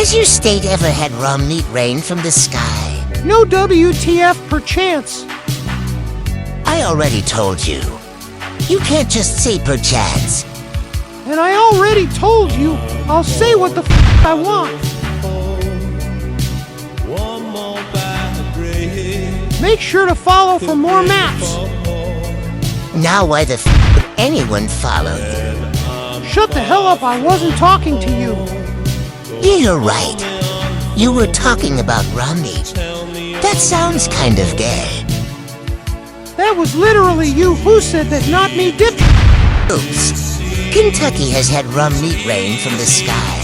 Has your state ever had rum meat rain from the sky? No WTF perchance. I already told you. You can't just say perchance. And I already told you, I'll say what the I want. Make sure to follow for more maps. Now why the would anyone follow you? Shut the hell up, I wasn't talking to you. You're right. You were talking about rum meat. That sounds kind of gay. That was literally you who said that, not me, dip. Oops. Kentucky has had rum meat rain from the sky.